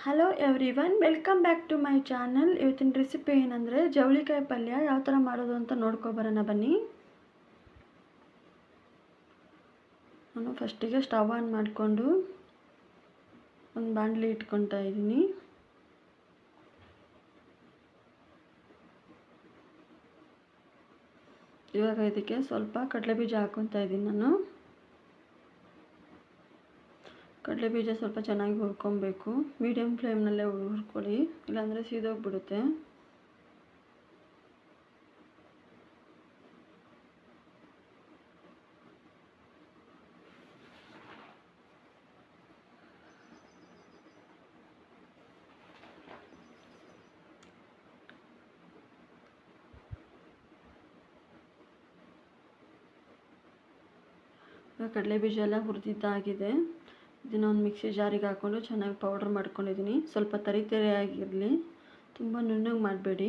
Hello everyone, welcome back to my channel. ಇವತ್ತಿನ recipe ಏನಂದರೆ ಜವಳಿಕಾಯಿ ಪಲ್ಯ. ಯಾವ ಥರ ಮಾಡೋದು ಅಂತ ನೋಡ್ಕೊಬರೋಣ ಬನ್ನಿ. ನಾನು ಫಸ್ಟಿಗೆ ಸ್ಟವ್ ಆನ್ ಮಾಡಿಕೊಂಡು ಒಂದು ಬಾಣಲಿ ಇಟ್ಕೊತಾ ಇದ್ದೀನಿ. ಇವಾಗ ಇದಕ್ಕೆ ಸ್ವಲ್ಪ ಕಡಲೆಬೀಜ ಹಾಕ್ಕೊತಾ ಇದ್ದೀನಿ. ನಾನು ಕಡಲೆಬೀಜ ಸ್ವಲ್ಪ ಚೆನ್ನಾಗಿ ಹುರ್ಕೊಬೇಕು. ಮೀಡಿಯಮ್ ಫ್ಲೇಮ್ನಲ್ಲೇ ಹುರ್ಕೊಳ್ಳಿ, ಇಲ್ಲಾಂದರೆ ಸೀದೋಗ್ಬಿಡುತ್ತೆ. ಕಡಲೆಬೀಜ ಎಲ್ಲ ಹುರಿದಿದ್ದಾಗಿದೆ. ಇದನ್ನು ಒಂದು ಮಿಕ್ಸಿ ಜಾರಿಗೆ ಹಾಕ್ಕೊಂಡು ಚೆನ್ನಾಗಿ ಪೌಡ್ರ್ ಮಾಡ್ಕೊಂಡಿದ್ದೀನಿ. ಸ್ವಲ್ಪ ತರಿಯಾಗಿರಲಿ, ತುಂಬ ನುಣ್ಣಗೆ ಮಾಡಬೇಡಿ.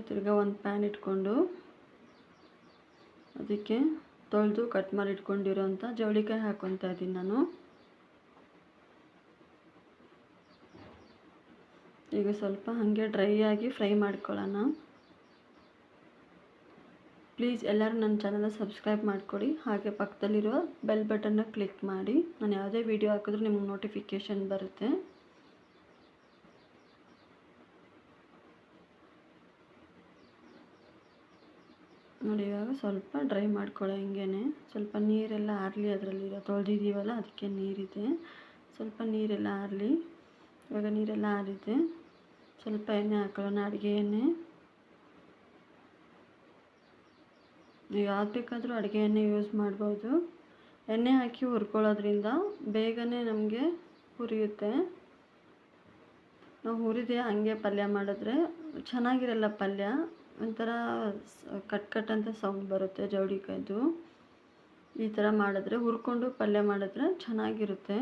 ತಿರ್ಗಾ ಒಂದು ಪ್ಯಾನ್ ಇಟ್ಕೊಂಡು ಅದಕ್ಕೆ ತೊಳೆದು ಕಟ್ ಮಾಡಿ ಇಟ್ಕೊಂಡಿರೋಂಥ ಜವಳಿಕಾಯಿ ಹಾಕ್ಕೊತಾ ಇದ್ದೀನಿ ನಾನು. ಈಗ ಸ್ವಲ್ಪ ಹಾಗೆ ಡ್ರೈ ಆಗಿ ಫ್ರೈ ಮಾಡ್ಕೊಳ್ಳೋಣ. ಪ್ಲೀಸ್ ಎಲ್ಲರೂ ನನ್ನ ಚಾನಲ್ನ ಸಬ್ಸ್ಕ್ರೈಬ್ ಮಾಡಿಕೊಡಿ, ಹಾಗೆ ಪಕ್ಕದಲ್ಲಿರೋ ಬೆಲ್ ಬಟನ್ನ ಕ್ಲಿಕ್ ಮಾಡಿ. ನಾನು ಯಾವುದೇ ವಿಡಿಯೋ ಹಾಕಿದ್ರೂ ನಿಮಗೆ ನೋಟಿಫಿಕೇಷನ್ ಬರುತ್ತೆ. ನೋಡಿ, ಇವಾಗ ಸ್ವಲ್ಪ ಡ್ರೈ ಮಾಡ್ಕೊಳ್ಳೋ ಹಿಂಗೇ. ಸ್ವಲ್ಪ ನೀರೆಲ್ಲ ಆರಲಿ, ಅದರಲ್ಲಿರೋ ತೊಳೆದಿದ್ದೀವಲ್ಲ ಅದಕ್ಕೆ ನೀರಿದೆ. ಸ್ವಲ್ಪ ನೀರೆಲ್ಲ ಆರಲಿ. ಇವಾಗ ನೀರೆಲ್ಲ ಆರಿದೆ. ಸ್ವಲ್ಪ ಎಣ್ಣೆ ಹಾಕೊಳ್ಳೋಣ, ಅಡುಗೆ ಎಣ್ಣೆ. ನೀವು ಯಾವ್ದು ಬೇಕಾದರೂ ಅಡುಗೆ ಎಣ್ಣೆ ಯೂಸ್ ಮಾಡ್ಬೋದು. ಎಣ್ಣೆ ಹಾಕಿ ಹುರ್ಕೊಳ್ಳೋದ್ರಿಂದ ಬೇಗನೆ ನಮಗೆ ಹುರಿಯುತ್ತೆ. ನಾವು ಹುರಿದೆ ಹಂಗೆ ಪಲ್ಯ ಮಾಡಿದ್ರೆ ಚೆನ್ನಾಗಿರಲ್ಲ ಪಲ್ಯ. ಒಂಥರ ಕಟ್ ಅಂತ ಸೌಂಡ್ ಬರುತ್ತೆ ಜವಳಿಕಾಯ್ದು. ಈ ಥರ ಮಾಡಿದ್ರೆ, ಹುರ್ಕೊಂಡು ಪಲ್ಯ ಮಾಡಿದ್ರೆ ಚೆನ್ನಾಗಿರುತ್ತೆ.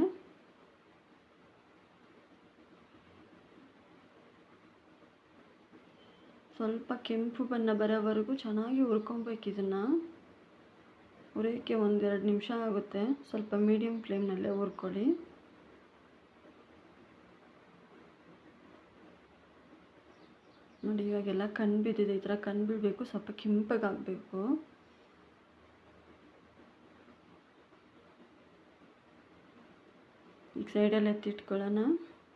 ಸ್ವಲ್ಪ ಕೆಂಪು ಬಣ್ಣ ಬರೋವರೆಗೂ ಚೆನ್ನಾಗಿ ಹುರ್ಕೊಬೇಕು. ಇದನ್ನು ಹುರಿಯೋಕ್ಕೆ 1-2 ನಿಮಿಷ ಆಗುತ್ತೆ. ಸ್ವಲ್ಪ ಮೀಡಿಯಮ್ ಫ್ಲೇಮ್ನಲ್ಲೇ ಹುರ್ಕೊಳ್ಳಿ. ನೋಡಿ, ಇವಾಗೆಲ್ಲ ಕಣ್ಣು ಬಿದ್ದಿದೆ. ಈ ಥರ ಕಣ್ಣು ಬೀಳಬೇಕು, ಸ್ವಲ್ಪ ಕೆಂಪಗಾಗಬೇಕು. ಈಗ ಸೈಡಲ್ಲಿ ಎತ್ತಿಟ್ಕೊಳ್ಳೋಣ.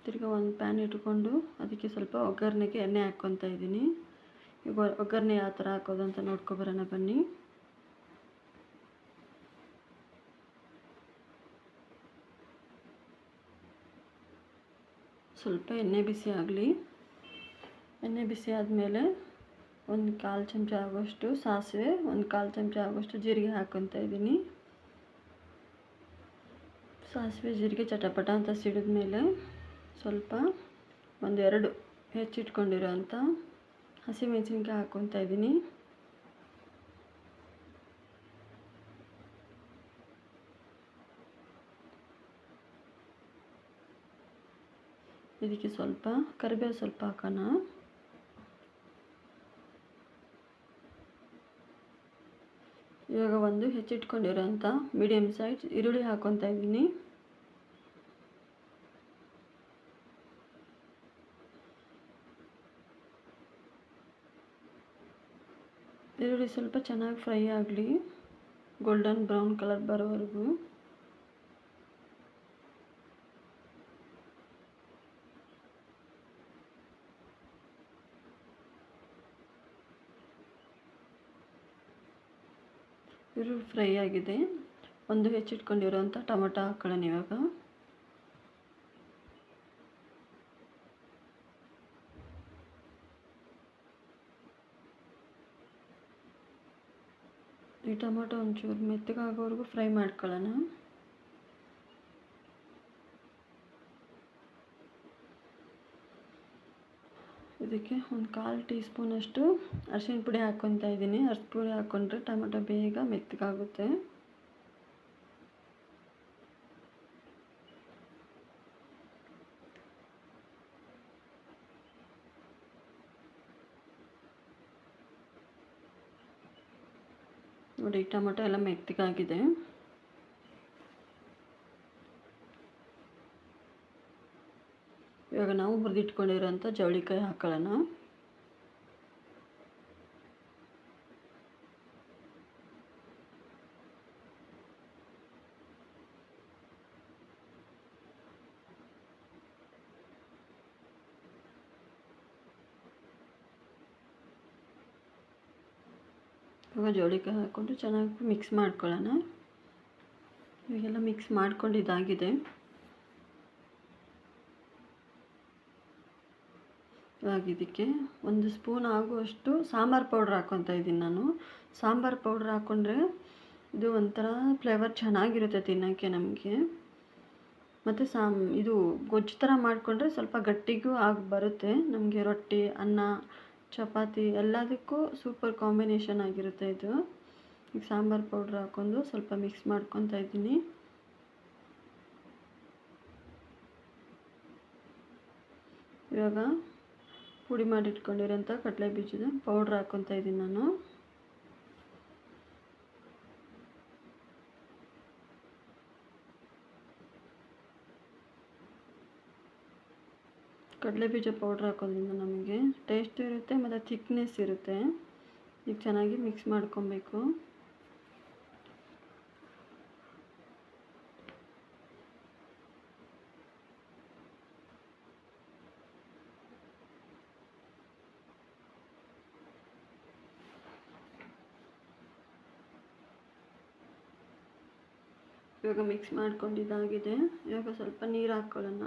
ತಿರ್ಗಿ ಒಂದು ಪ್ಯಾನ್ ಇಟ್ಕೊಂಡು ಅದಕ್ಕೆ ಸ್ವಲ್ಪ ಒಗ್ಗರಣೆಗೆ ಎಣ್ಣೆ ಹಾಕ್ಕೊತಾ ಇದ್ದೀನಿ. ಈಗ ಒಗ್ಗರಣೆ ಯಾವ ಥರ ಹಾಕೋದು ಅಂತ ನೋಡ್ಕೊಬರೋಣ ಬನ್ನಿ. ಸ್ವಲ್ಪ ಎಣ್ಣೆ ಬಿಸಿ ಆಗಲಿ. ಎಣ್ಣೆ ಬಿಸಿ ಆದಮೇಲೆ 1/4 ಚಮಚ ಆಗೋಷ್ಟು ಸಾಸಿವೆ, 1/4 ಚಮಚ ಆಗೋಷ್ಟು ಜೀರಿಗೆ ಹಾಕ್ಕೊತಾ ಇದ್ದೀನಿ. ಸಾಸಿವೆ ಜೀರಿಗೆ ಚಟಪಟ ಅಂತ ಸಿಡಿದ ಮೇಲೆ ಸ್ವಲ್ಪ 1-2 ಹೆಚ್ಚಿಟ್ಕೊಂಡಿರೋಂಥ ಹಸಿಮೆಣಸಿನ್ಕಾಯಿ ಹಾಕ್ಕೊತಾ ಇದ್ದೀನಿ. ಇದಕ್ಕೆ ಸ್ವಲ್ಪ ಕರಿಬೇವು ಸ್ವಲ್ಪ ಹಾಕೋಣ. ಇವಾಗ ಒಂದು ಹೆಚ್ಚಿಟ್ಕೊಂಡಿರೋಂಥ ಮೀಡಿಯಮ್ ಸೈಜ್ ಈರುಳ್ಳಿ ಹಾಕ್ಕೊತಾ ಇದ್ದೀನಿ. ಈರುಳ್ಳಿ ಸ್ವಲ್ಪ ಚೆನ್ನಾಗಿ ಫ್ರೈ ಆಗಲಿ, ಗೋಲ್ಡನ್ ಬ್ರೌನ್ ಕಲರ್ ಬರೋವರೆಗೂ. ಈರುಳ್ಳಿ ಫ್ರೈ ಆಗಿದೆ. ಒಂದು ಹೆಚ್ಚಿಟ್ಕೊಂಡಿರೋಂಥ ಟೊಮೊಟೊ ಹಾಕೊಳ್ಳೋಣ ಇವಾಗ. ಈ ಟೊಮೊಟೊ ಒಂಚೂರು ಮೆತ್ತಗಾಗೋವರೆಗೂ ಫ್ರೈ ಮಾಡ್ಕೊಳ್ಳೋಣ. ಇದಕ್ಕೆ 1/4 ಟೀ ಸ್ಪೂನಷ್ಟು ಅರಿಶಿಣ ಪುಡಿ ಹಾಕ್ಕೊತಾ ಇದ್ದೀನಿ. ಅರಿಶಿಣ ಪುಡಿ ಹಾಕ್ಕೊಂಡ್ರೆ ಟೊಮೊಟೊ ಬೇಗ ಮೆತ್ತಗಾಗುತ್ತೆ. ನೋಡಿ, ಟೊಮೊಟೊ ಎಲ್ಲ ಮೆತ್ತಗಾಗಿದೆ. ಇವಾಗ ನಾವು ಹುರಿದಿಟ್ಕೊಂಡಿರೋಂಥ ಜವಳಿಕಾಯಿ ಹಾಕೊಳ್ಳೋಣ. ಇವಾಗ ಜವಳಿಕಾಯಿ ಹಾಕ್ಕೊಂಡು ಚೆನ್ನಾಗಿ ಮಿಕ್ಸ್ ಮಾಡ್ಕೊಳ್ಳೋಣ. ಇವಾಗೆಲ್ಲ ಮಿಕ್ಸ್ ಮಾಡ್ಕೊಂಡಿದ್ದಾಗಿದೆ. ಇವಾಗ ಇದಕ್ಕೆ 1 ಸ್ಪೂನ್ ಆಗುವಷ್ಟು ಸಾಂಬಾರು ಪೌಡ್ರ್ ಹಾಕ್ಕೊತಾ ಇದ್ದೀನಿ ನಾನು. ಸಾಂಬಾರು ಪೌಡ್ರ್ ಹಾಕ್ಕೊಂಡ್ರೆ ಇದು ಒಂಥರ ಫ್ಲೇವರ್ ಚೆನ್ನಾಗಿರುತ್ತೆ ತಿನ್ನೋಕ್ಕೆ ನಮಗೆ. ಮತ್ತು ಇದು ಗೊಜ್ಜು ಥರ ಮಾಡಿಕೊಂಡ್ರೆ ಸ್ವಲ್ಪ ಗಟ್ಟಿಗೂ ಆಗಿ ಬರುತ್ತೆ ನಮಗೆ. ರೊಟ್ಟಿ, ಅನ್ನ, ಚಪಾತಿ ಎಲ್ಲದಕ್ಕೂ ಸೂಪರ್ ಕಾಂಬಿನೇಷನ್ ಆಗಿರುತ್ತೆ ಇದು. ಈಗ ಸಾಂಬಾರು ಪೌಡ್ರ್ ಹಾಕ್ಕೊಂಡು ಸ್ವಲ್ಪ ಮಿಕ್ಸ್ ಮಾಡ್ಕೊತಾ ಇದ್ದೀನಿ. ಇವಾಗ ಪುಡಿ ಮಾಡಿಟ್ಕೊಂಡಿರೋಂಥ ಕಡಲೆ ಬೀಜದ ಪೌಡ್ರ್ ಹಾಕ್ಕೊತಾ ಇದ್ದೀನಿ ನಾನು. ಕಡಲೆ ಬೀಜ ಪೌಡ್ರ್ ಹಾಕೋದ್ರಿಂದ ನಮಗೆ ಟೇಸ್ಟ್ ಇರುತ್ತೆ ಮತ್ತು ಥಿಕ್ನೆಸ್ ಇರುತ್ತೆ. ಈಗ ಚೆನ್ನಾಗಿ ಮಿಕ್ಸ್ ಮಾಡ್ಕೊಬೇಕು. ಇವಾಗ ಮಿಕ್ಸ್ ಮಾಡ್ಕೊಂಡಿದ್ದಾಗಿದೆ. ಇವಾಗ ಸ್ವಲ್ಪ ನೀರು ಹಾಕ್ಕೊಳ್ಳೋಣ.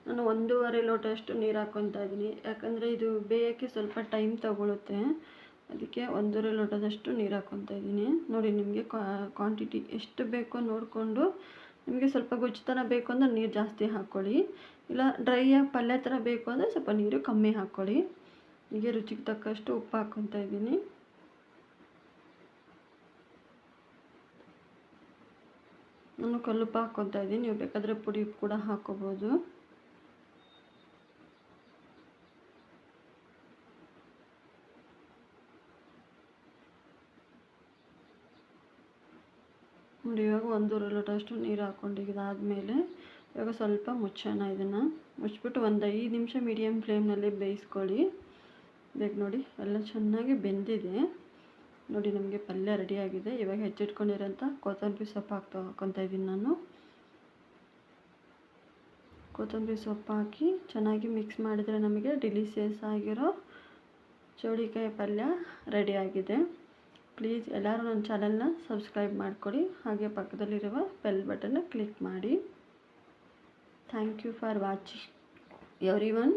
ನಾನು 1.5 ಲೋಟಷ್ಟು ನೀರು ಹಾಕ್ಕೊತಾ ಇದ್ದೀನಿ. ಯಾಕಂದರೆ ಇದು ಬೇಯೋಕ್ಕೆ ಸ್ವಲ್ಪ ಟೈಮ್ ತಗೊಳುತ್ತೆ. ಅದಕ್ಕೆ 1.5 ಲೋಟದಷ್ಟು ನೀರು ಹಾಕ್ಕೊತಾ ಇದ್ದೀನಿ. ನೋಡಿ, ನಿಮಗೆ ಕ್ವಾಂಟಿಟಿ ಎಷ್ಟು ಬೇಕೋ ನೋಡಿಕೊಂಡು, ನಿಮಗೆ ಸ್ವಲ್ಪ ಗೊಜ್ಜು ಥರ ಬೇಕು ಅಂದರೆ ನೀರು ಜಾಸ್ತಿ ಹಾಕ್ಕೊಳ್ಳಿ. ಇಲ್ಲ ಡ್ರೈಯಾಗಿ ಪಲ್ಯ ಥರ ಬೇಕು ಅಂದರೆ ಸ್ವಲ್ಪ ನೀರು ಕಮ್ಮಿ ಹಾಕ್ಕೊಳ್ಳಿ. ಹೀಗೆ ರುಚಿಗೆ ತಕ್ಕಷ್ಟು ಉಪ್ಪು ಹಾಕ್ಕೊತಾ ಇದ್ದೀನಿ. ನಾನು ಕಲ್ಲುಪ್ಪು ಹಾಕ್ಕೊತಾ ಇದ್ದೀನಿ. ನೀವು ಬೇಕಾದರೆ ಪುಡಿ ಉಪ್ಪು ಕೂಡ ಹಾಕ್ಕೋಬೋದು. ನೋಡಿ, ಇವಾಗ 1.5 ಲೋಟಷ್ಟು ನೀರು ಹಾಕ್ಕೊಂಡಿದ್ದಾದಮೇಲೆ ಇವಾಗ ಸ್ವಲ್ಪ ಮುಚ್ಚೋಣ. ಇದನ್ನು ಮುಚ್ಚಿಬಿಟ್ಟು ಒಂದು 5 ನಿಮಿಷ ಮೀಡಿಯಮ್ ಫ್ಲೇಮ್ನಲ್ಲಿ ಬೇಯಿಸ್ಕೊಳ್ಳಿ. ಬೇಕು ನೋಡಿ, ಎಲ್ಲ ಚೆನ್ನಾಗಿ ಬೆಂದಿದೆ. ನೋಡಿ, ನಮಗೆ ಪಲ್ಯ ರೆಡಿಯಾಗಿದೆ. ಇವಾಗ ಹೆಚ್ಚಿಟ್ಕೊಂಡಿರೋಂಥ ಕೊತ್ತಂಬರಿ ಸೊಪ್ಪು ಹಾಕ್ಕೊತಾ ಇದ್ದೀನಿ ನಾನು. ಕೊತ್ತಂಬರಿ ಸೊಪ್ಪು ಹಾಕಿ ಚೆನ್ನಾಗಿ ಮಿಕ್ಸ್ ಮಾಡಿದರೆ ನಮಗೆ ಡಿಲಿಷಿಯಸ್ ಆಗಿರೋ ಚೌಳಿಕಾಯಿ ಪಲ್ಯ ರೆಡಿಯಾಗಿದೆ. ಪ್ಲೀಸ್ ಎಲ್ಲರೂ ನನ್ನ ಚಾನಲ್ನ ಸಬ್ಸ್ಕ್ರೈಬ್ ಮಾಡಿಕೊಡಿ. ಹಾಗೆ ಪಕ್ಕದಲ್ಲಿರುವ ಬೆಲ್ ಬಟನ್ನ ಕ್ಲಿಕ್ ಮಾಡಿ. Thank you for watching everyone.